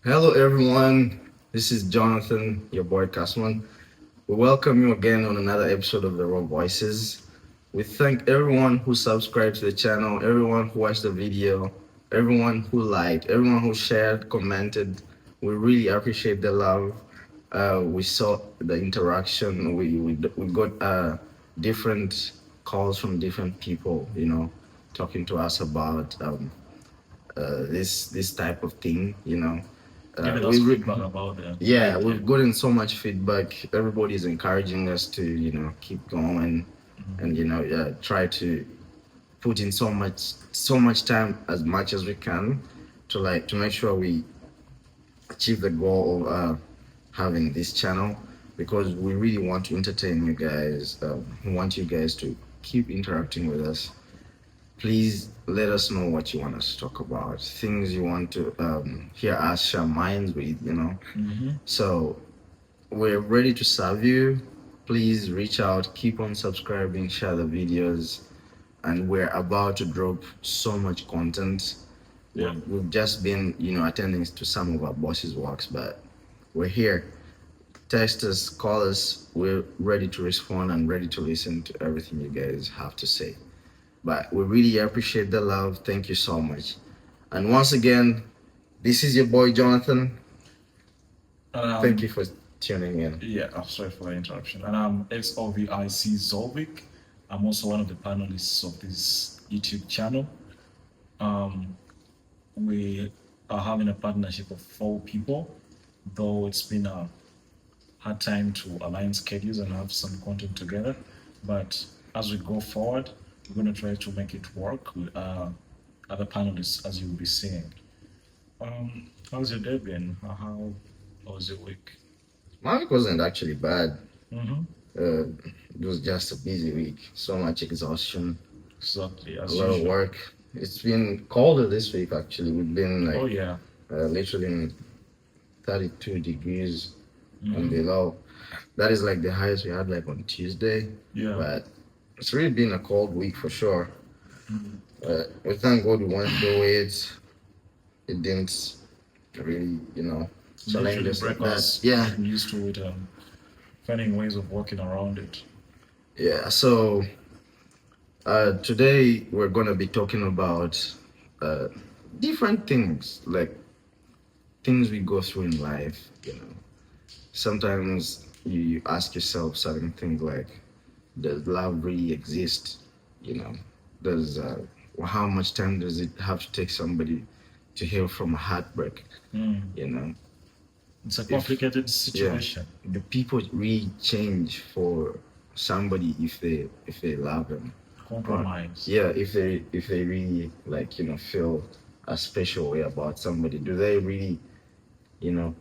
Hello, everyone. This is Jonathan, your boy Casman. We welcome you again on another episode of the Raw Voices. We thank everyone who subscribed to the channel, everyone who watched the video, everyone who liked, everyone who shared, commented. We really appreciate the love. We saw the interaction. We got different calls from different people, talking to us about this type of thing, Giving we us re- feedback about the yeah, idea. we've gotten so much feedback. Everybody's encouraging us to keep going, and try to put in so much time as much as we can to make sure we achieve the goal of having this channel, because we really want to entertain you guys. We want you guys to keep interacting with us. Please let us know what you want us to talk about, things you want to hear us share minds with. So we're ready to serve you. Please reach out, keep on subscribing, share the videos, and we're about to drop so much content. Yeah. We've just been, attending to some of our bosses' works, but we're here. Text us, call us. We're ready to respond and ready to listen to everything you guys have to say. But we really appreciate the love. Thank you so much. And once again, this is your boy Jonathan. Thank you for tuning in. Yeah, I'm sorry for the interruption. And I'm XOVIC Zolvik. I'm also one of the panelists of this YouTube channel. Um, we are having a partnership of 4 people, though it's been a hard time to align schedules and have some content together. But as we go forward, we're going to try to make it work with other panelists, as you'll be seeing. How's your day been? How was your week? My week wasn't actually bad. Mm-hmm. It was just a busy week. So much exhaustion, Exactly, a as lot of usual. work. It's been colder this week actually. We've been Oh like yeah. literally in 32 degrees and Mm-hmm. below. That is like the highest we had like on Tuesday. Yeah. But it's really been a cold week for sure. Mm-hmm. We thank God we went through it. It didn't really, challenge Literally us like break that. us Yeah. getting used to it and finding ways of working around it. Yeah. So today we're gonna be talking about uh, different things, like things we go through in life. Sometimes you ask yourself certain things like, does love really exist? You know, does how much time does it have to take somebody to heal from a heartbreak? Mm. You know, It's a if complicated yeah, situation. do people really change for somebody if they love them? Or Compromise. yeah, if they really like feel a special way about somebody, do they really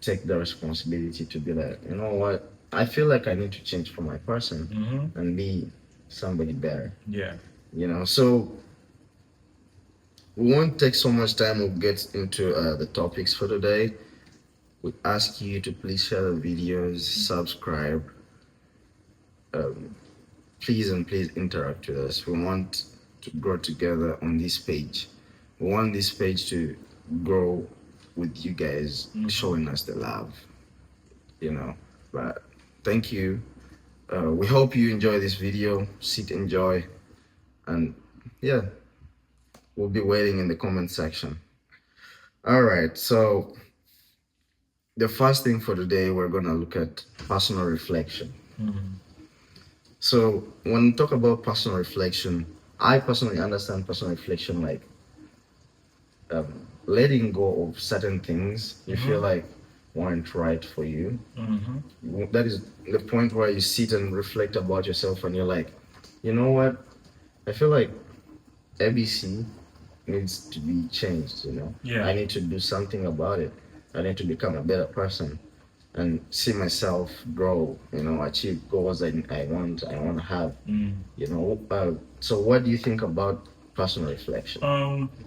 take the responsibility to be like, you know what, I feel like I need to change for my person Mm-hmm. and be somebody better. Yeah. So we won't take so much time. We'll get into the topics for today. We ask you to please share the videos, subscribe, um, please and please interact with us. We want to grow together on this page. We want this page to grow with you guys showing us the love, But thank you. We hope you enjoy this video. Sit, enjoy, and yeah, we'll be waiting in the comment section. All right, so the first thing for today, we're gonna look at personal reflection. Mm-hmm. So when we talk about personal reflection, I personally understand personal reflection like letting go of certain things you feel like weren't right for you. Mm-hmm. That is the point where you sit and reflect about yourself, and you're like, you know what? I feel like ABC needs to be changed. Yeah. I need to do something about it. I need to become a better person and see myself grow. Achieve goals I want to have. Mm. So what do you think about personal reflection?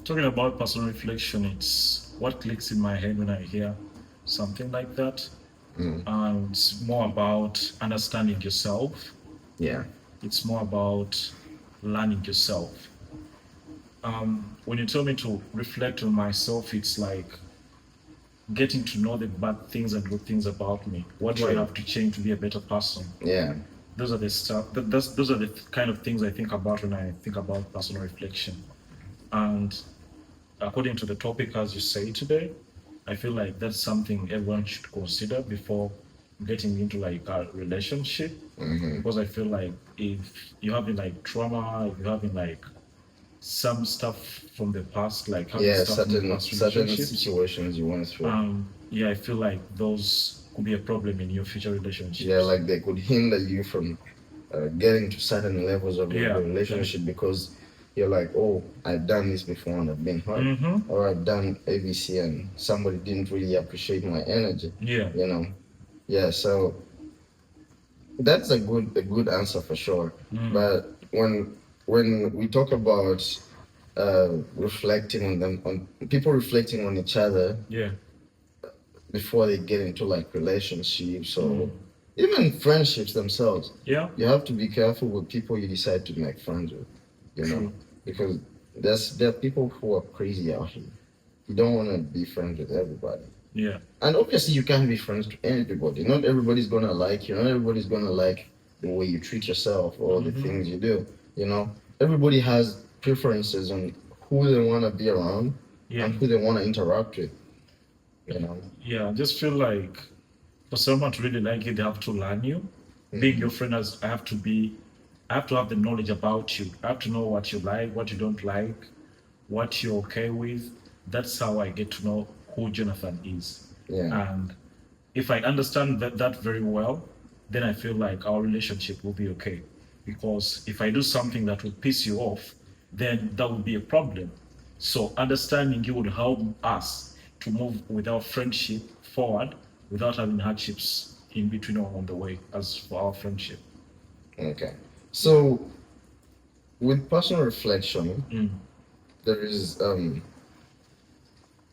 Talking about personal reflection, it's what clicks in my head when I hear something like that. Mm, It's more about understanding yourself. yeah. It's more about learning yourself. When you tell me to reflect on myself, it's like getting to know the bad things and good things about me. What do I have to change to be a better person? Yeah. Those are the stuff. Those are the kind of things I think about when I think about personal reflection. And according to the topic, as you say today, I feel like that's something everyone should consider before getting into like a relationship. Because I feel like if you're having like trauma, if you're having like some stuff from the past, like having Yeah, stuff from the certain past certain relationships, situations you went through. yeah, I feel like those could be a problem in your future relationships. Yeah, like they could hinder you from getting to certain levels of Yeah. the relationship because you're like, oh, I've done this before and I've been hurt, or I've done ABC and somebody didn't really appreciate my energy. Yeah. You know, yeah. So that's a good answer for sure. But when we talk about reflecting on them, on people reflecting on each other Yeah. before they get into like relationships or even friendships themselves, Yeah. you have to be careful with people you decide to make friends with, you know, True. because there are people who are crazy out here. You don't want to be friends with everybody. Yeah. And obviously, you can't be friends to everybody. Not everybody's gonna like you. Not everybody's gonna like the way you treat yourself or the things you do. You know, everybody has preferences on who they want to be around Yeah. and who they want to interact with. You know. Yeah. I just feel like for someone to really like you, they have to learn you. Being your friend, I have to be, I have to have the knowledge about you. I have to know what you like, what you don't like, what you're okay with. That's how I get to know who Jonathan is. Yeah. And if I understand that very well, then I feel like our relationship will be okay. Because if I do something that will piss you off, then that would be a problem. So understanding you would help us to move with our friendship forward without having hardships in between or on the way as for our friendship. Okay. So with personal reflection, there is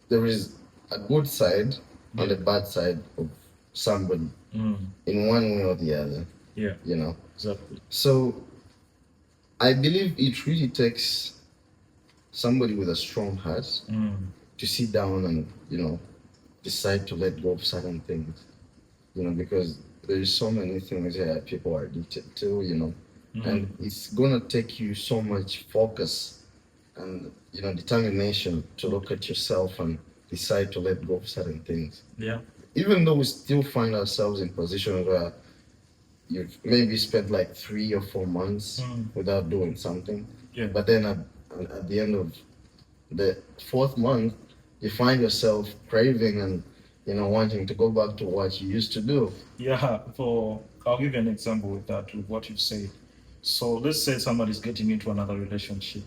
there is a good side and a bad side of somebody in one way or the other. Yeah, You know. exactly. So I believe it really takes somebody with a strong heart to sit down and decide to let go of certain things. Because there's so many things that people are addicted to. And it's gonna take you so much focus and determination to look at yourself and decide to let go of certain things. Yeah, Even though we still find ourselves in positions where you've maybe spent like 3 or 4 months without doing something, yeah, but then at the end of the fourth month, you find yourself craving and wanting to go back to what you used to do. yeah. For I'll give you an example with that, with what you've said. So let's say somebody's getting into another relationship.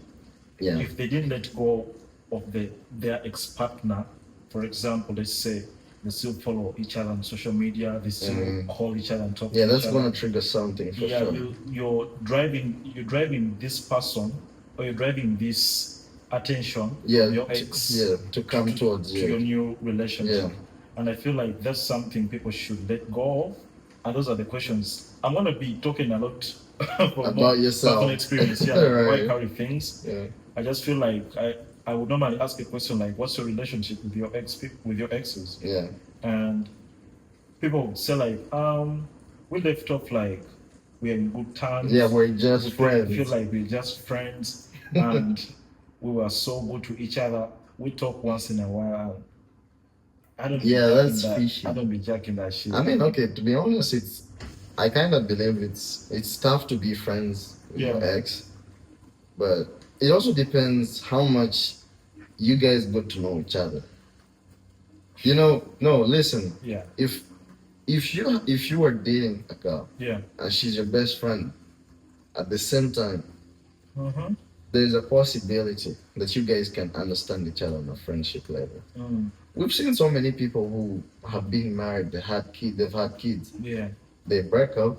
Yeah. If they didn't let go of their ex-partner, for example, let's say they still follow each other on social media, they still call each other and talk Yeah, to that's each gonna other. trigger something for Yeah, sure. you're driving this person, or you're driving this attention Yeah, from your to, ex yeah, to come towards to your you. new relationship. Yeah. And I feel like that's something people should let go of. And those are the questions. I'm gonna be talking a lot from About yourself. personal experience, yeah, Right. why carry things. Yeah. I just feel like I would normally ask a question like, what's your relationship with your exes? Yeah. And people would say like, we left off like we're in good terms. Yeah, we're just We friends. feel like we're just friends and we were so good to each other. We talk once in a while. I don't be Yeah, jacking that's that. fishy. I don't be jacking that shit. I mean, okay, to be honest, I kind of believe it's tough to be friends with your Yeah. ex, but it also depends how much you guys got to know each other. No, listen, Yeah, if you are dating a girl yeah. and she's your best friend, at the same time, Mm-hmm. there's a possibility that you guys can understand each other on a friendship level. We've seen so many people who have been married, they've had kids, Yeah. they break up,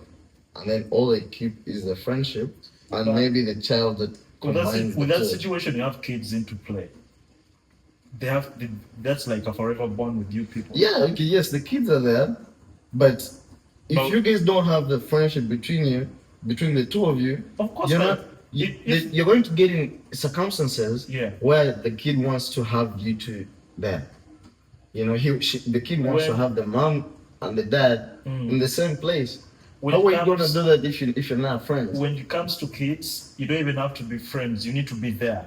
and then all they keep is the friendship and But- maybe the child that With that, combines with the that two. situation, you have kids into play. That's like a forever bond with you people. Yeah, okay, yes, the kids are there, but if But- you guys don't have the friendship between the two of you, Of course, you're man. not. You're going to get in circumstances Yeah. where the kid wants to have you two there. You know, the kid wants to When- have the mom and the dad in the same place. When How it are you gonna comes- do that if you're not friends? When it comes to kids, you don't even have to be friends. You need to be there.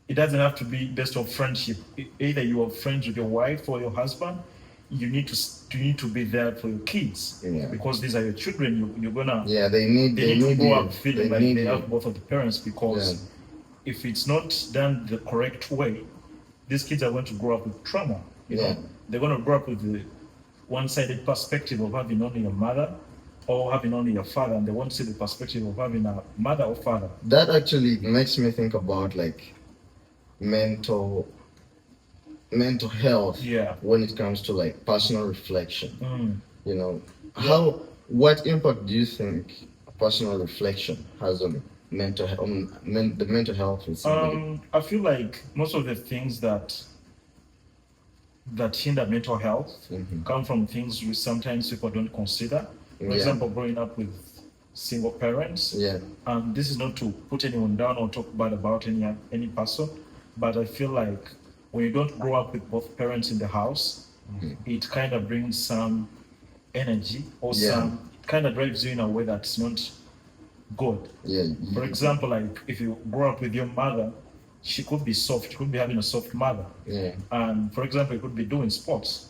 It doesn't have to be based on friendship. Either you are friends with your wife or your husband, you need to be there for your kids. Yeah. Because these are your children. You're gonna Yeah, they need to grow you. up feeling like need they you. have both of the parents, because Yeah. if it's not done the correct way, these kids are going to grow up with trauma. You Yeah. know, they're going to grow up with the one-sided perspective of having only a mother or having only a father, and they won't see the perspective of having a mother or father. That actually makes me think about like mental health. Yeah. When it comes to like personal reflection. Mm. You know, what impact do you think personal reflection has on the mental health of somebody? I feel like most of the things that hinder mental health come from things which sometimes people don't consider. For Yeah. example, growing up with single parents. Yeah. And this is not to put anyone down or talk bad about any person, but I feel like when you don't grow up with both parents in the house, it kind of brings some energy or Yeah. some kind of drives you in a way that's not good. Yeah. For example, like if you grow up with your mother, she could be soft, she could be having a soft mother. Yeah. And for example, you could be doing sports,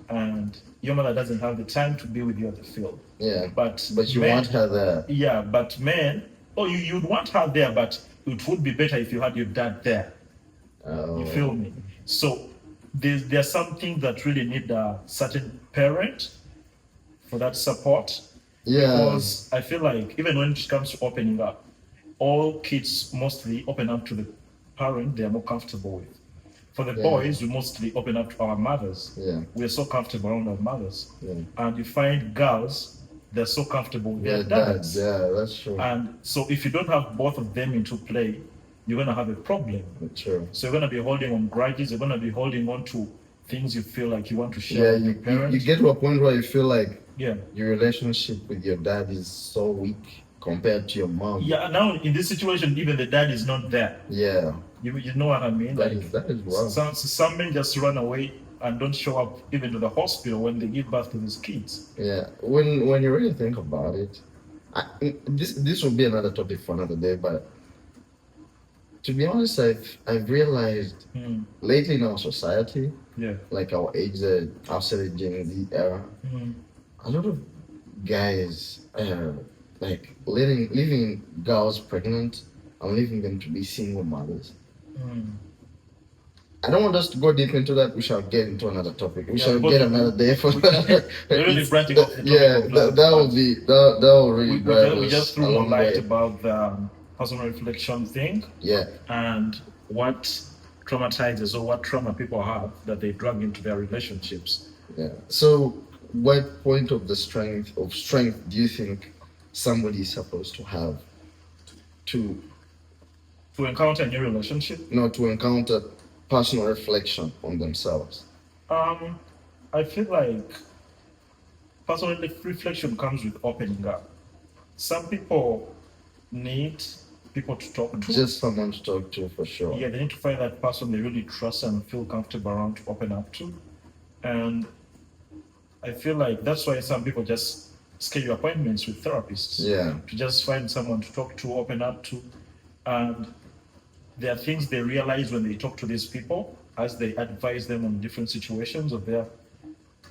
and your mother doesn't have the time to be with you at the field. Yeah. But you men- want her there. Yeah, but men, you'd want her there, but it would be better if you had your dad there. You feel me? So there's something that really need a certain parent for that support. Yeah. Because I feel like even when it comes to opening up, all kids mostly open up to the parent they are more comfortable with. For the Yeah. boys, we mostly open up to our mothers. Yeah. We are so comfortable around our mothers. Yeah. And you find girls, they're so comfortable with their Yeah, dads. yeah, that's true. And so if you don't have both of them into play, you're gonna have a problem. True. So you're gonna be holding on grudges, you're gonna be holding on to things you feel like you want to share Yeah, with your parents. you get to a point where you feel like Yeah. your relationship with your dad is so weak compared to your mom. Yeah, now in this situation, even the dad is not there. Yeah. You know what I mean? That is wrong. Some men just run away and don't show up even to the hospital when they give birth to these kids. Yeah. When you really think about it, this will be another topic for another day. But to be honest, I've realized lately in our society, Yeah. like our age, after the Gen Z era, a lot of guys like leaving girls pregnant and leaving them to be single mothers. I don't want us to go deep into that. We shall get into another topic. We Yeah, shall but get another day for that. We're really branching off the topic Yeah, of love, that will but be that will really we drive we us just a threw more long light way. about the personal reflection thing Yeah, and what traumatizes or what trauma people have that they drag into their relationships. yeah. So, what point of strength do you think somebody is supposed to have to To encounter a new relationship, to encounter personal reflection on themselves? I feel like personal reflection comes with opening up. Some people need people to talk to. Just someone to talk to for sure. Yeah, they need to find that person they really trust and feel comfortable around to open up to. And I feel like that's why some people just schedule appointments with therapists. Yeah. To just find someone to talk to, open up to. And there are things they realize when they talk to these people as they advise them on different situations of their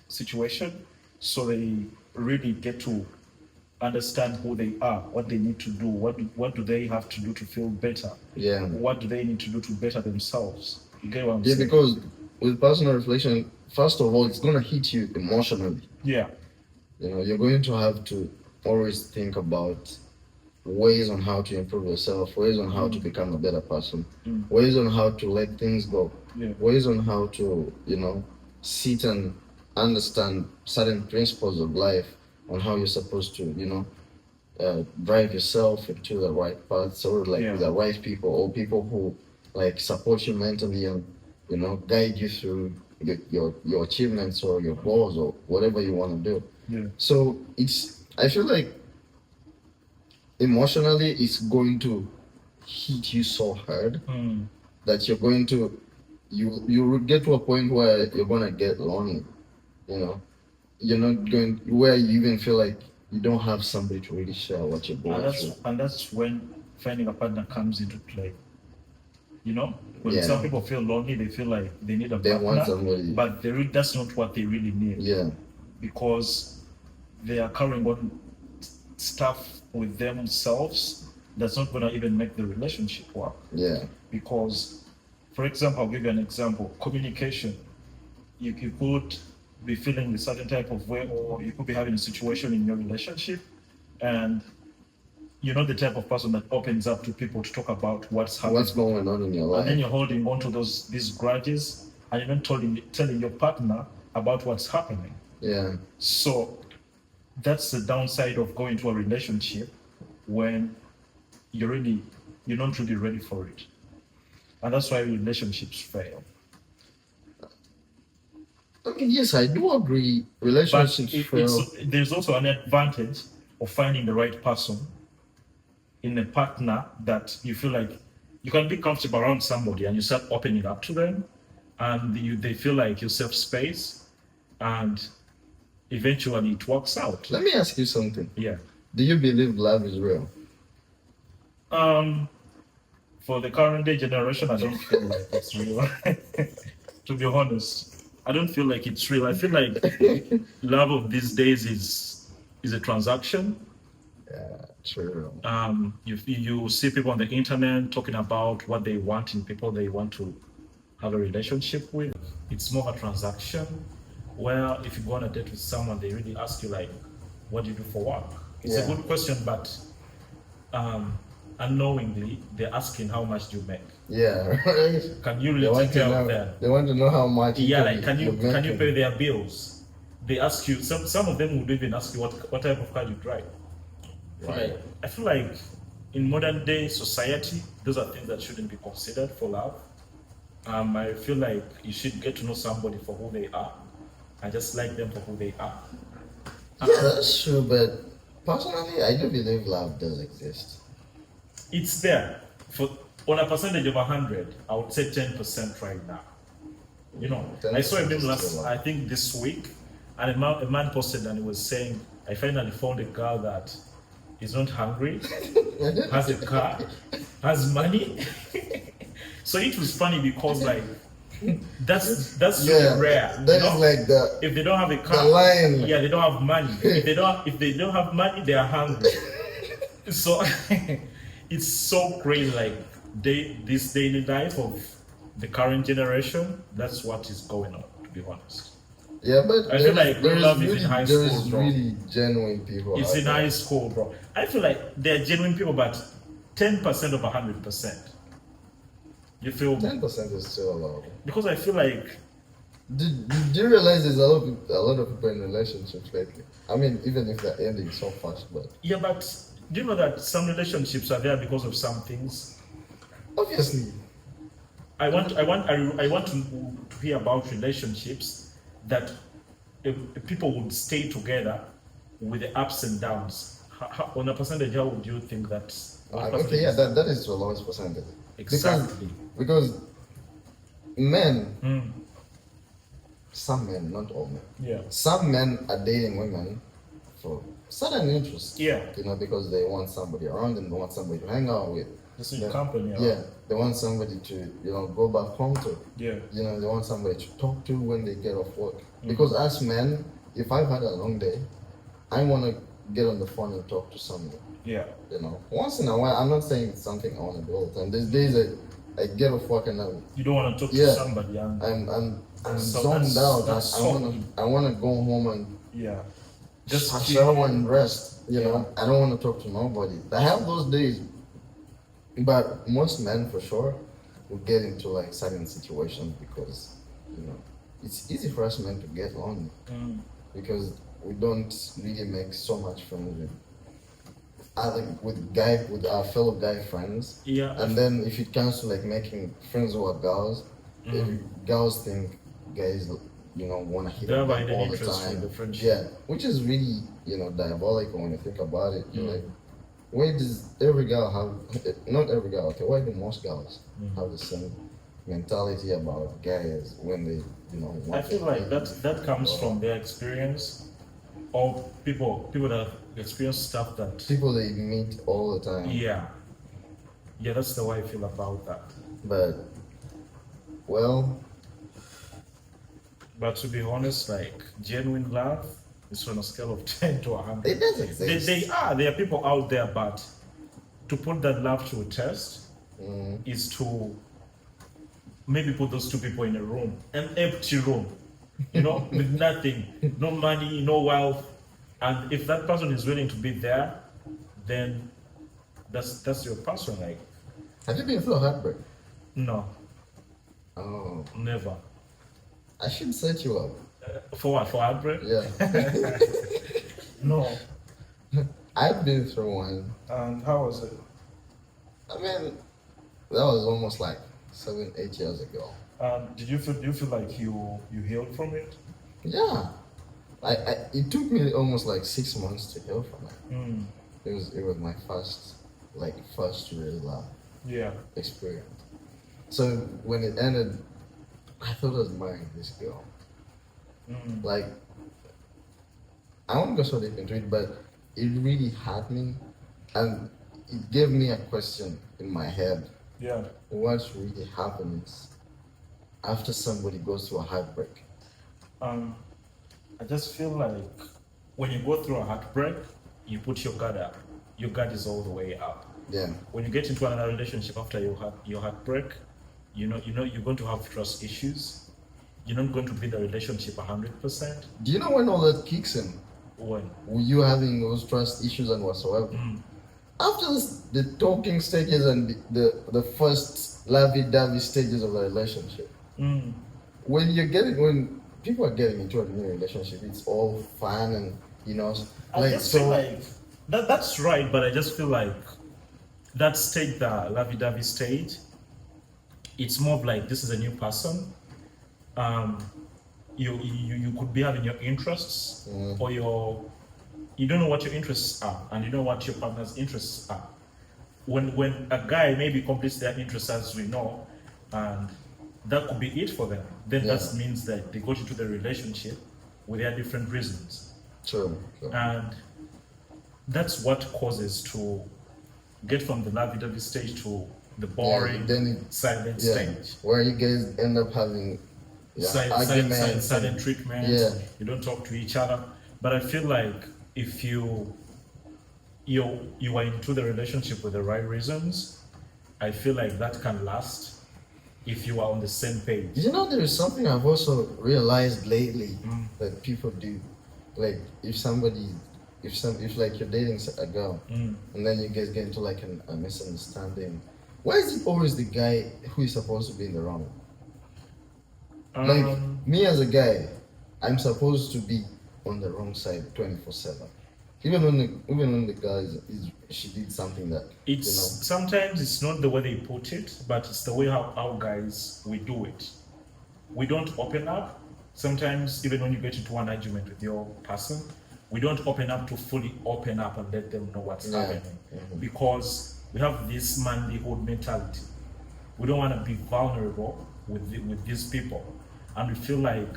situation. So they really get to understand who they are, what they need to do, what do they have to do to feel better, Yeah. what do they need to do to better themselves. You get what I'm Yeah, saying? because with personal reflection, first of all, it's gonna hit you emotionally. Yeah, You know, you're going to have to always think about ways on how to improve yourself, ways on how to become a better person, ways on how to let things go, yeah, ways on how to, sit and understand certain principles of life, on how you're supposed to, drive yourself into the right path, or like Yeah. the right people, or people who like support you mentally and guide you through your achievements or your goals or whatever you want to do. yeah, So I feel like emotionally it's going to hit you so hard that you're going to you will get to a point where you're gonna get lonely. You know, you're not going where you even feel like you don't have somebody to really share what you're And going that's through. and that's when finding a partner comes into play. You know, when Yeah. some people feel lonely, they feel like they need a They partner, want somebody. but that's not what they really need. Yeah, Because they are carrying on stuff with themselves that's not going to even make the relationship work. yeah, Because, for example, I'll give you an example: communication. You could be feeling a certain type of way, or you could be having a situation in your relationship, and you're not the type of person that opens up to people to talk about what's happening. what's going on in your And then life? you're holding on to these grudges, and you're not telling your partner about what's happening. Yeah, So that's the downside of going to a relationship when you're not really ready for it. And that's why relationships fail. I mean, yes, I do agree. But Relationships fail. there's also an advantage of finding the right person in a partner that you feel like you can be comfortable around somebody and you start opening up to them, and they feel like you safe space, and eventually it works out. Let me ask you something. Yeah. Do you believe love is real? For the current day generation, I don't feel like it's real. To be honest, I don't feel like it's real. I feel like love of these days is a transaction. Yeah, true. You see people on the internet talking about what they want in people they want to have a relationship with. It's more of a transaction where if you go on a date with someone, they really ask you like, what do you do for work? It's Yeah. a good question, but unknowingly they're asking how much do you make? Yeah, right. Can you They really want take to care know. of them? They want to know how much. Yeah, like can you're you making. pay their bills? They ask you some of them would even ask you what type of car you drive. Right. I feel like in modern day society, those are things that shouldn't be considered for love. I feel like you should get to know somebody for who they are and just like them for who they are. Yeah, that's true. But personally, I do believe love does exist. It's there. For on a percentage of 100, I would say 10% right now. You know, I saw a 10% meme is last, still a lot. I think this week, and a man posted and he was saying, I finally found a girl that is not hungry, has a car, has money. So it was funny because like that's really Yeah, rare. that you know? is like the If they don't have a car, line. yeah, they don't have money. If they don't have money, they are hungry. So it's so crazy, like this daily life of the current generation. That's what is going on, to be honest. Yeah, but I feel like there love is really, in high there school, is bro. really genuine people. It's out in there. high school, bro. I feel like they're genuine people, but 10% of 100%. You feel me? 10% is still a lot. Because I feel like Do you realize there's a lot of people in relationships lately? I mean, even if they're ending so fast, but yeah, but do you know that some relationships are there because of some things? obviously, I want to hear about relationships that people would stay together with the ups and downs. On a percentage, how would you think that? What okay, yeah, percentage? that is the lowest percentage. Exactly. Because men, Mm, some men, not all men, yeah. some men are dating women for certain interests. Yeah. You know, because they want somebody around them, they want somebody to hang out with. This is Yeah. company. Yeah, they want somebody to, go back home to. Yeah. You know, they want somebody to talk to when they get off work. Mm-hmm. Because as men, if I've had a long day, I want to get on the phone and talk to someone. Yeah. You know, once in a while. I'm not saying it's something I want to do all the time. There's days I get off work and You don't want to talk Yeah. to somebody and I'm So zoned that's- out. that's I wanna go home and yeah. just Just shower and rest. You Yeah. know, I don't want to talk to nobody. I have those days, but most men for sure will get into like certain situations because it's easy for us men to get lonely Mm, because we don't really make so much friends with our fellow guy friends. yeah. And then if it comes to like making friends who are girls, if girls think guys, want to hit They on have them an all the interest in time. the friendship. Yeah, which is really, diabolical when you think about it. You're Mm. like, why does every girl have, not every girl, okay, why do most girls Mm. have the same mentality about guys when they, I want feel to like be that comes from their experience, or people that have experienced stuff that. people they meet all the time. Yeah, yeah, that's the way I feel about that. But well, But to be honest, like genuine love is on a scale of 10 to 100. it does exist. There are people out there, but to put that love to a test Mm, is to maybe put those two people in a room, an empty room, with nothing, no money, no wealth. And if that person is willing to be there, then that's your person. Like, have you been through a heartbreak? no, Oh, never. I should set you up. For what? For heartbreak? Yeah, No. I've been through one. And how was it? I mean, that was almost like 7, 8 years ago. Do you feel like you healed from it? Yeah, it took me almost like 6 months to heal from it. Mm. It was my first real Yeah. experience. So when it ended, I thought I was marrying this girl. Mm. Like, I won't go so deep into it, but it really hurt me, and it gave me a question in my head: Yeah. what really happens after somebody goes through a heartbreak? I just feel like when you go through a heartbreak, you put your guard up. Your guard is all the way up. Yeah, When you get into another relationship after your heartbreak, you're going to have trust issues. You're not going to be the relationship 100%. do you know when all that kicks in? When You having those trust issues and whatsoever. After the talking stages and the first lovey-dovey stages of the relationship, when people are getting into a new relationship, it's all fun and I just feel like that's right, but I just feel like that stage, the lovey-dovey stage, it's more of like this is a new person. You could be having your interests or you don't know what your interests are, and you know what your partner's interests are. When a guy maybe completes their interests, as we know, and that could be it for them, then Yeah. that means that they got into the relationship with their different reasons. True. And that's what causes to get from the lovey-dovey stage to the boring, then silent Yeah, stage. where you guys end up having arguments. Silent treatment. Yeah. You don't talk to each other. But I feel like if you are into the relationship with the right reasons, I feel like that can last if you are on the same page. There is something I've also realized lately that people do. Like if like you're dating a girl and then you guys get into like a misunderstanding, why is it always the guy who is supposed to be in the wrong? Like me as a guy, I'm supposed to be on the wrong side 24/7. Even when the girl she did something that It's sometimes it's not the way they put it, but it's the way how guys we do it. We don't open up. Sometimes even when you get into an argument with your person, we don't open up to fully open up and let them know what's happening, because we have this manlyhood mentality. We don't want to be vulnerable with these people, and we feel like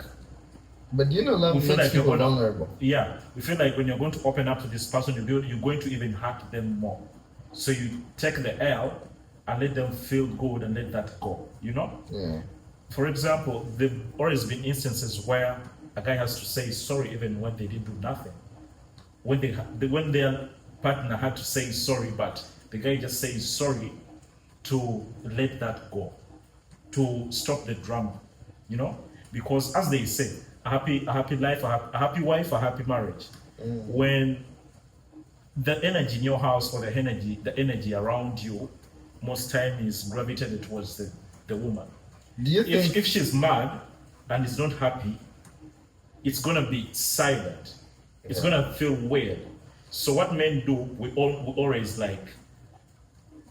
But love we feel makes like you're people gonna, vulnerable. yeah, we feel like when you're going to open up to this person, you're going to even hurt them more. So you take the L and let them feel good and let that go. Yeah. For example, there've always been instances where a guy has to say sorry even when they didn't do nothing. When their partner had to say sorry, but the guy just says sorry to let that go, to stop the drama, because as they say, a happy life, a happy wife, a happy marriage. When the energy in your house or the energy around you, most time is gravitated towards the woman. Do you think If she's mad and is not happy, it's gonna be silent. It's gonna feel weird. So what men do, we always like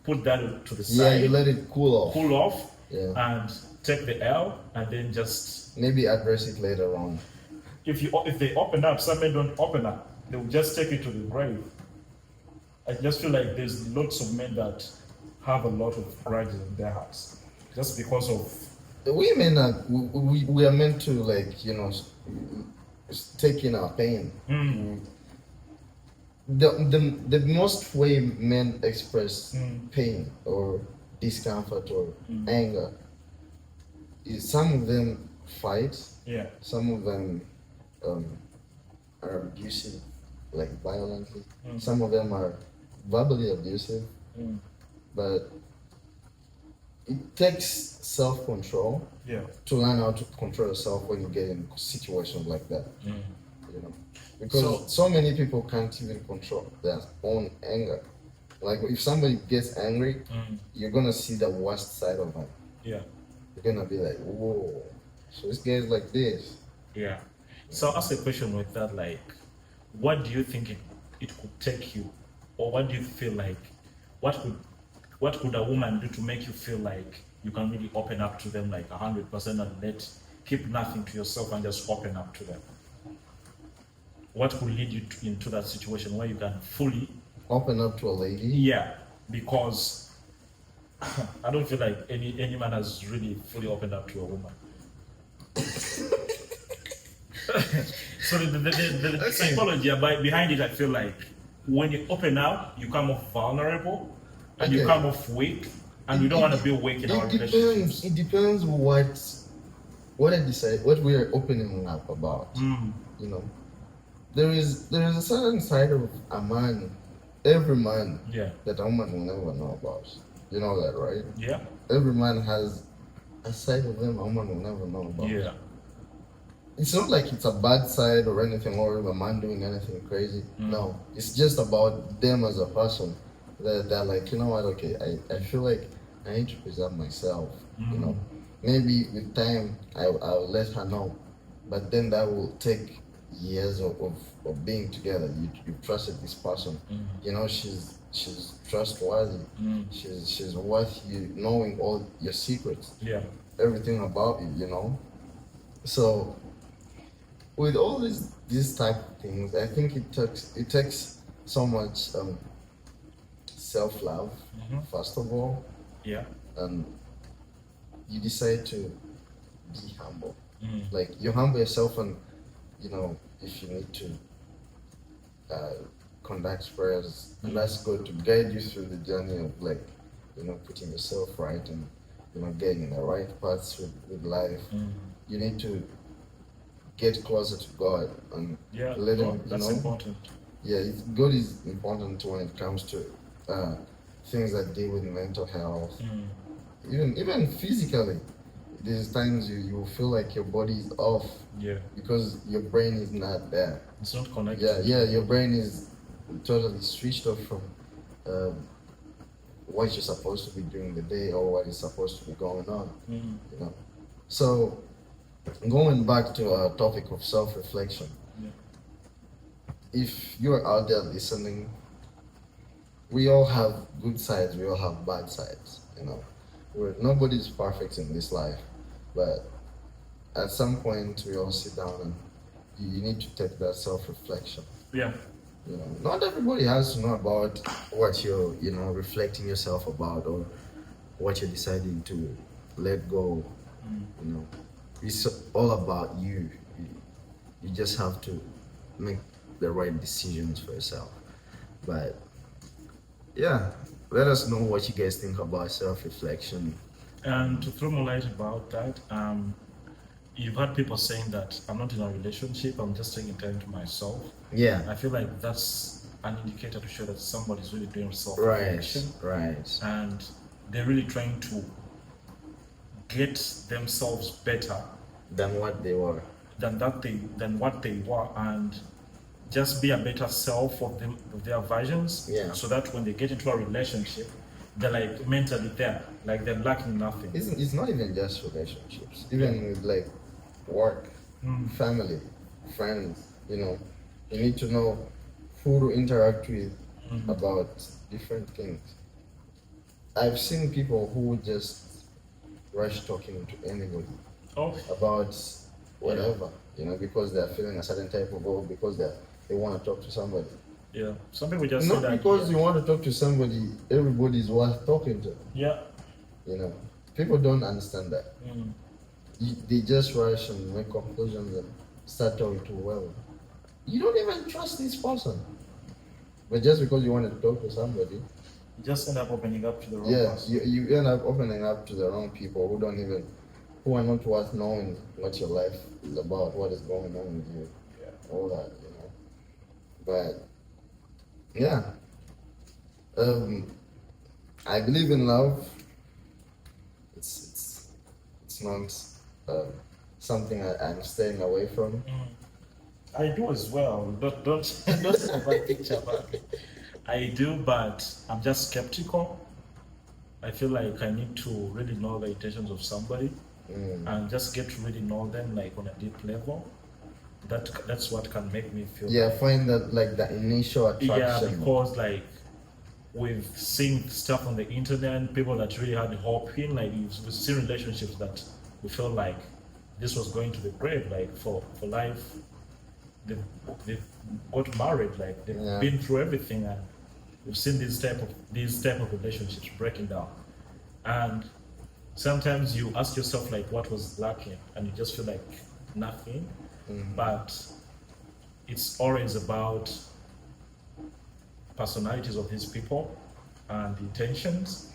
put that to the side. you let it cool off. Yeah. And take the L, and then just Maybe address it later on. if they open up, some men don't open up. They will just take it to the grave. I just feel like there's lots of men that have a lot of grudges in their hearts. just because of The women are we are meant to, like, take in our pain. The most way men express pain or discomfort or anger is some of them fight, yeah. some of them are abusive, like violently. Some of them are verbally abusive, but it takes self-control Yeah. to learn how to control yourself when you get in situations like that. You know, because so many people can't even control their own anger. Like if somebody gets angry, you're gonna see the worst side of them. Yeah. You're gonna be like, whoa, so this guy's like this. Yeah. So I'll ask a question with that, like, what do you think it could take you, or what do you feel like, what could a woman do to make you feel like you can really open up to them like 100% and keep nothing to yourself and just open up to them? What could lead you into that situation where you can fully Open up to a lady? Yeah, because I don't feel like any man has really fully opened up to a woman. So the psychology behind it, I feel like when you open up, you come off vulnerable and you come off weak, and we don't want to be weak in our relationships. It depends what I decide, what we are opening up about. You know, there is a certain side of a man, every man, that a woman will never know about. You know that, right? Yeah. Every man has a side of them a woman will never know about. Yeah. It's not like it's a bad side or anything, or a man doing anything crazy. No, it's just about them as a person. They're like, you know what? Okay, I feel like I need to preserve myself. You know, maybe with time I'll let her know, but then that will take years of being together. You trusted this person. You know, she's trustworthy. She's worth you knowing all your secrets. Yeah. Everything about you. You know, so with all these type of things, I think it takes so much self-love, first of all. Yeah. And you decide to be humble. Like you humble yourself, and you know, if you need to conduct prayers, and that's good to guide you through the journey of, like, you know, putting yourself right and, you know, getting in the right paths with life. You need to get closer to God and let Him. That's important. Yeah, God is important when it comes to things that deal with mental health, even physically. There's times you feel like your body is off, because your brain is not there. It's not connected. Yeah, your brain is totally switched off from what you're supposed to be doing the day or what is supposed to be going on. You know, so going back to our topic of self-reflection, if you're out there listening, we all have good sides, we all have bad sides. You know, nobody's perfect in this life, but at some point we all sit down and you need to take that self-reflection. Yeah. You know, not everybody has to know about what you're, you know, reflecting yourself about, or what you're deciding to let go. You know, it's all about you. You just have to make the right decisions for yourself. But yeah, let us know what you guys think about self-reflection. And to throw more light about that, you've had people saying that I'm not in a relationship, I'm just taking time to myself. Yeah. I feel like that's an indicator to show that somebody's really doing self-reflection. Right. And they're really trying to get themselves better than what they were. Than what they were, and just be a better self of their versions. Yeah. So that when they get into a relationship, they're like mentally there, like they're lacking nothing. It's not even just relationships, even with like work, family, friends. You know, you need to know who to interact with about different things. I've seen people who just rush talking to anybody about whatever, you know, because they're feeling a certain type of way, because they want to talk to somebody. Yeah, some people just not say that because you want to talk to somebody, everybody's worth talking to. Yeah. You know, People don't understand that. Mm. They just rush and make conclusions and start talking to whoever. You don't even trust this person. But just because you want to talk to somebody, You just end up opening up to the wrong yeah, person. you end up opening up to the wrong people who are not worth knowing what your life is about, what is going on with you, Yeah. all that, you know. But yeah, I believe in love. It's not something I'm staying away from. Mm. I do as well. Don't don't have a picture about it. I do, but I'm just skeptical. I feel like I need to really know the intentions of somebody and just get to really know them like on a deep level. That's what can make me feel Yeah, like, find that like the initial yeah, attraction. because like we've seen stuff on the internet, people that really had hope in, like we've seen relationships that we felt like this was going to be great, like for life. They've got married, like they've Yeah. been through everything, and we've seen these type of relationships breaking down. And sometimes you ask yourself like what was lacking, and you just feel like nothing. But it's always about personalities of these people and intentions.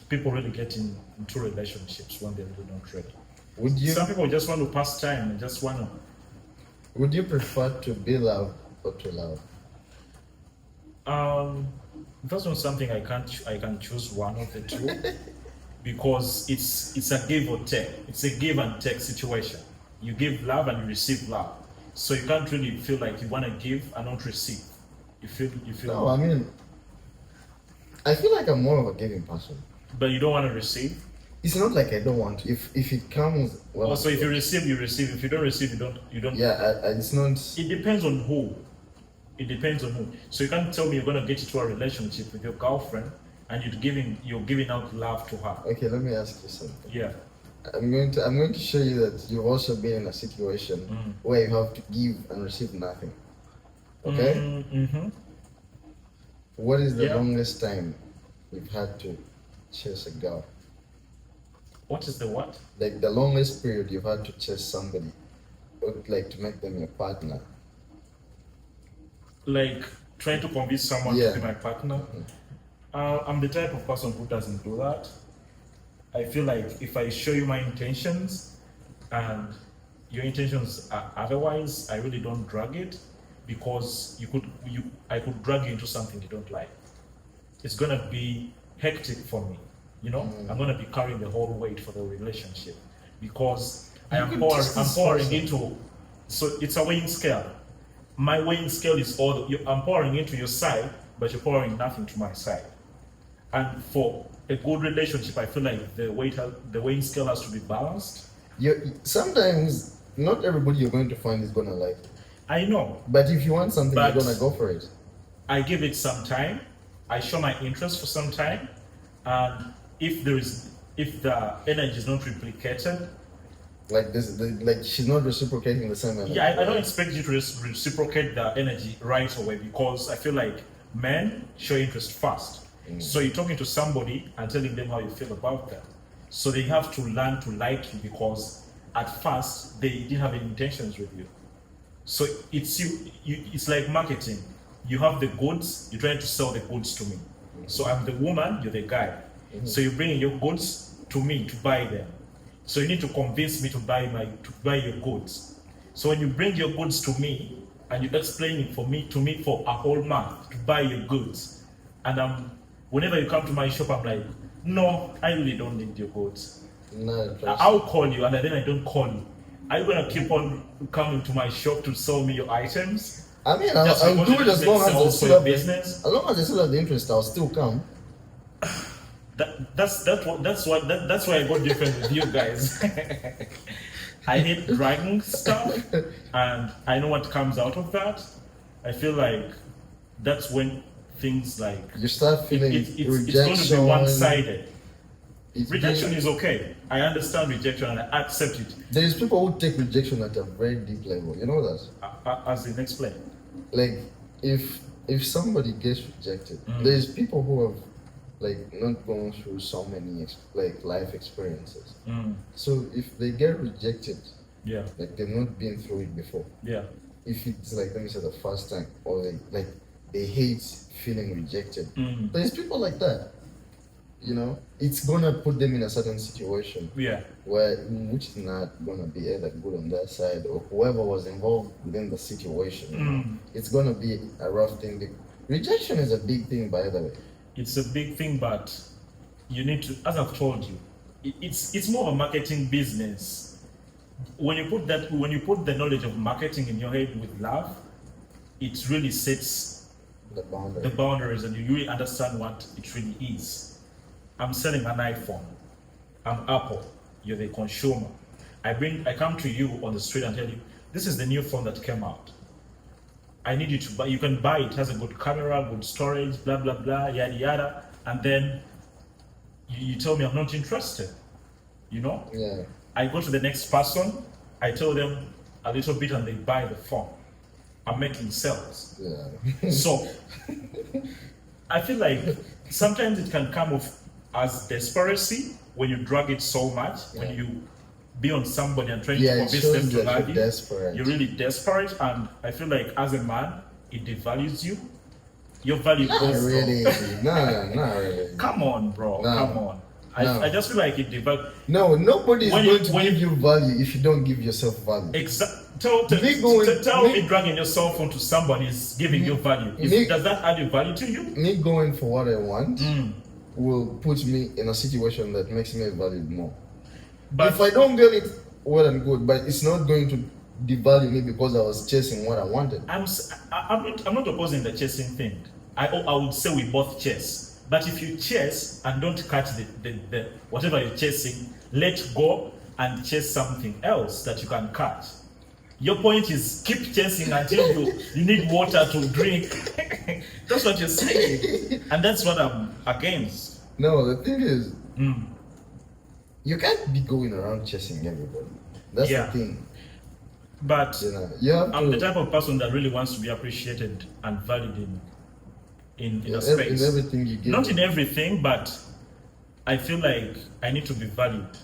People really get into relationships when they're really not ready. Would you Some people just want to pass time and just want to. would you prefer to be loved or to love? That's not something I can choose one of the two because it's a give or take. It's a give and take situation. You give love and you receive love, so you can't really feel like you want to give and not receive. You feel. No, I mean, I feel like I'm more of a giving person. But you don't want to receive. It's not like I don't want to. If it comes, well, Also, if you receive, you receive. If you don't receive, you don't. yeah, it's not. It depends on who. It depends on who. So you can't tell me you're gonna get into a relationship with your girlfriend and you're giving out love to her. Okay, let me ask you something. Yeah. I'm going to show you that you've also been in a situation where you have to give and receive nothing. Okay. Mm-hmm. What is the Yeah. longest time you've had to chase a girl? What is the what? Like the longest period you've had to chase somebody, or like to make them your partner. Like trying to convince someone Yeah. to be my partner. I'm the type of person who doesn't do that. I feel like if I show you my intentions and your intentions are otherwise, I really don't drag it because I could drag you into something you don't like. It's gonna be hectic for me, you know. I'm gonna be carrying the whole weight for the relationship because You I'm could pouring just pouring discuss it. into. So it's a weighing scale. My weighing scale is I'm pouring into your side, but you're pouring nothing to my side. And for a good relationship, I feel like the weighing scale has to be balanced. Sometimes not everybody you're going to find is gonna like it. I know, But if you want something, But- you're gonna go for it. I give it some time. I show my interest for some time, and if the energy is not replicated, Like like she's not reciprocating the same energy. yeah, I don't expect you to reciprocate the energy right away because I feel like men show interest first. So you're talking to somebody and telling them how you feel about them. So they have to learn to like you because at first they didn't have any intentions with you. So it's it's like marketing. You have the goods, you're trying to sell the goods to me. So I'm the woman, you're the guy. So you're bringing your goods to me to buy them. So you need to convince me to buy your goods. So when you bring your goods to me and you explain it to me for a whole month to buy your goods, and whenever you come to my shop, I'm like, no, I really don't need your goods. No, I'll call you, and then I don't call you. Are you gonna keep on coming to my shop to sell me your items? I mean, Just I'll because do you it as make long as I sales for still your have the, business? as long as I still have the interest, I'll still come. That's why I got different with you guys. I hate dragging stuff, and I know what comes out of that. I feel like that's when things like You start feeling it's rejection. going to be one-sided. It's Rejection being- is okay. I understand rejection and I accept it. There is people who take rejection at a very deep level. You know that? As in explain. Like if somebody gets rejected, there's people who have like not going through so many like life experiences. Mm. So if they get rejected, Yeah. like they've not been through it before. Yeah. If it's like, let me say, the first time, or they hate feeling rejected. Mm. There's people like that. You know, it's gonna put them in a certain situation Yeah. where which is not gonna be either good on their side or whoever was involved within the situation. You know? Mm. It's gonna be a rough thing. Rejection is a big thing, by the way. It's a big thing, but you need to, as I've told you, it's more of a marketing business. When you put the knowledge of marketing in your head with love, it really sets The boundary. the boundaries, and you really understand what it really is. I'm selling an iPhone. I'm Apple. You're the consumer. I come to you on the street and tell you, this is the new phone that came out. I need you to buy. You can buy it. Has a good camera, good storage, blah blah blah, yada yada. And then you tell me I'm not interested. You know. Yeah. I go to the next person. I tell them a little bit, and they buy the phone. I'm making sales. Yeah. So I feel like sometimes it can come off as desperation when you drag it so much, when you be on somebody and trying Yeah, to it convince shows them to that love you're you. desperate. You're really desperate, and I feel like as a man, it devalues you. Your value Not goes really. down. No, not really. Come on, bro. No. Come on. No. I just feel like it devalues. No, nobody is When going you- to when give you- you value if you don't give yourself value. Tell Me me dragging your cell phone to somebody is giving you value. Does that add you value to you? Me going for what I want Mm. will put me in a situation that makes me valued more. But If I don't get it, well and good, but it's not going to devalue me because I was chasing what I wanted. I'm not opposing the chasing thing. I would say we both chase. But if you chase and don't catch the whatever you're chasing, let go and chase something else that you can catch. Your point is keep chasing until you need water to drink. That's what you're saying. And that's what I'm against. No, the thing is, Mm. you can't be going around chasing everybody. That's Yeah. the thing. But You know, you have I'm the to type of person that really wants to be appreciated and valued in a in space. everything you give. Not in everything, but I feel like I need to be valued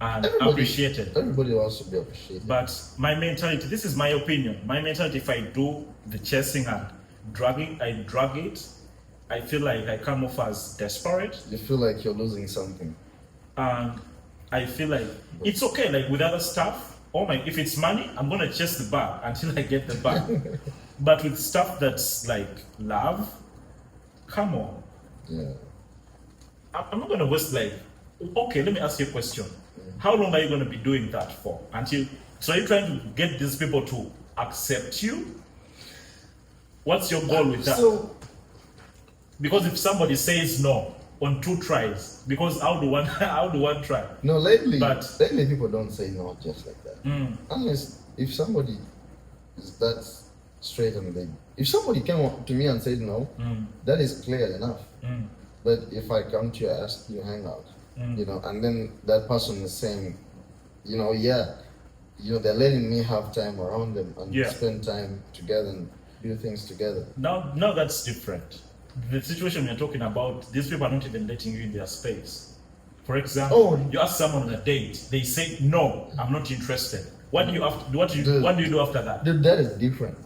and appreciated. Everybody wants to be appreciated. But my mentality, this is my opinion. My mentality, if I do the chasing and dragging, I drag it, I feel like I come off as desperate. You feel like you're losing something. And I feel like it's okay, like with other stuff. Oh my, if it's money, I'm gonna chase the bag until I get the bag. But with stuff that's like love, come on. Yeah. I'm not gonna waste like, okay, let me ask you a question. How long are you gonna be doing that for? So are you trying to get these people to accept you? What's your goal with that? So Because if somebody says no on 2 tries, because how do one try? no, lately But- people don't say no just like that. Mm. Unless if somebody is that straight and if somebody came up to me and said no, Mm. that is clear enough. Mm. But if I come to you, ask you, hang out, Mm. you know, and then that person is saying, you know, yeah, you know, they're letting me have time around them and Yeah. spend time together and do things together. Now that's different. The situation we're talking about, these people are not even letting you in their space. For example, Oh. you ask someone on a date, they say no, I'm not interested. What do you what do you do after that? Dude, that is different.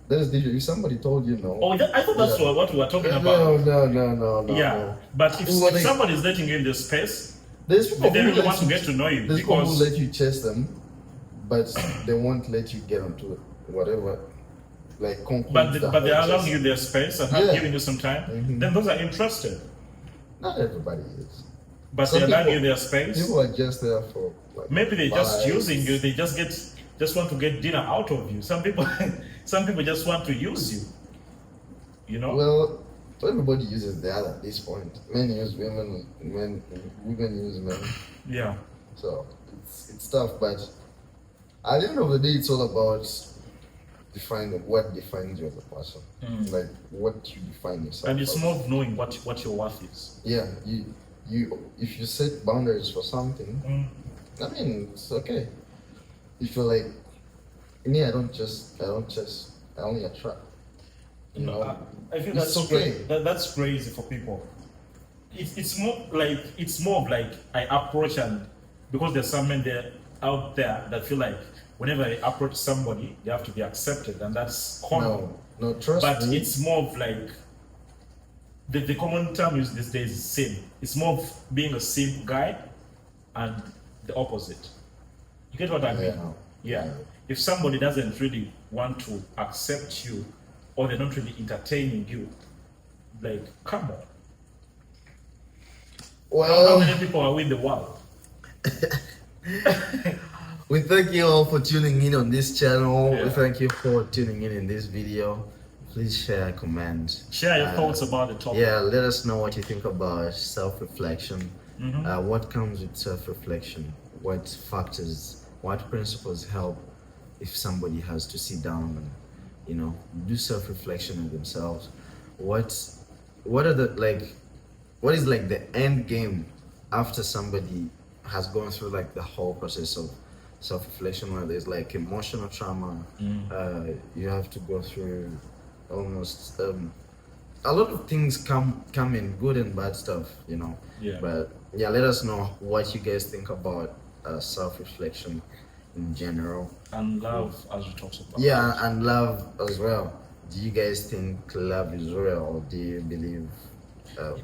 That is different. If somebody told you no. Oh, I thought that's Yeah. what we were talking No, about. no. Yeah, no. but if What they- somebody is letting you in the space, There's people they who really let want to you- get to know you There's people who because let you chase them, but they won't let you get onto it, whatever, like concrete. but they're allowing you their space and Yeah. giving you some time. Mhm. Then those are interested, Not everybody is. but Some they're allowing people- you their space. People are just there for like, Maybe they're just vibes. using you. They just want to get dinner out of you. Some people just want to use you. You know. Well, everybody uses the other at this point. Men use women, women use men. Yeah. So it's tough, but at the end of the day, it's all about defining what defines you as a person, Mm. like what you define yourself. And it's as. more of knowing what your worth is. Yeah, you if you set boundaries for something, Mm. I mean it's okay. If you're like me, I don't chase, I only attract. You know, I feel It's that's okay. that's crazy for people. it's more of like I approach, and because there's some men there out there that feel like whenever I approach somebody, they have to be accepted, and that's common. No, trust But me. it's more of like the common term used these days is simp. It's more of being a simp guy and the opposite. You get what I mean? Yeah. Yeah. If somebody doesn't really want to accept you, or they're not really entertaining you, like, come on. How Well, many people are we in the world? we thank you all for tuning in on this channel. Yeah. We thank you for tuning in this video. Please share, comment. Share your thoughts about the topic. Yeah, let us know what you think about self-reflection. Mm-hmm. What comes with self-reflection? What factors, what principles help if somebody has to sit down and, do self-reflection of themselves? What are the what is like the end game after somebody has gone through like the whole process of self-reflection, where there's like emotional trauma, you have to go through almost a lot of things come in, good and bad stuff. Yeah. But yeah, let us know what you guys think about self-reflection in general. And love, as we talked about. Yeah, and love as well. Do you guys think love is real, or do you believe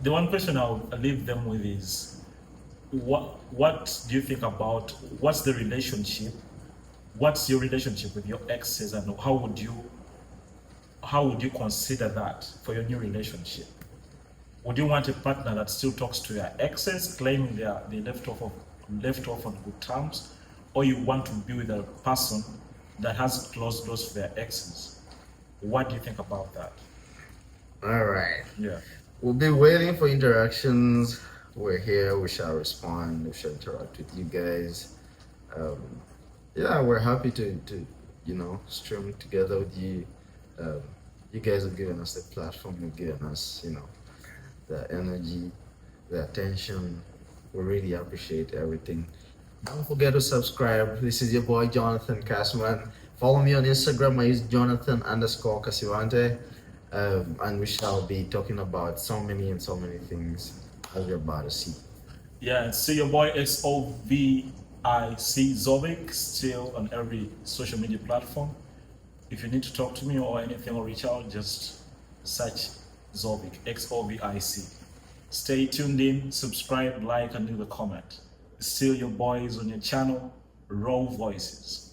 The one question I'll leave them with is, what do you think about, what's the relationship? What's your relationship with your exes, and how would you consider that for your new relationship? Would you want a partner that still talks to your exes, claiming they left off on good terms, or you want to be with a person that has closed doors to their exes? What do you think about that? all right? Yeah. We'll be waiting for interactions. We're here. We shall respond. We shall interact with you guys. Yeah, we're happy to stream together with you. You guys have given us the platform. You've given us the energy, the attention. We really appreciate everything. Don't forget to subscribe. This is your boy Jonathan Kasman. Follow me on Instagram. I use Jonathan_Kasivante. And we shall be talking about so many things as you're about to see. Yeah, and see your boy XOVIC Zovic still on every social media platform. If you need to talk to me or anything or reach out, just search Zovic, XOVIC. Stay tuned in, subscribe, like, and leave a comment. Still your boys on your channel, Raw Voices.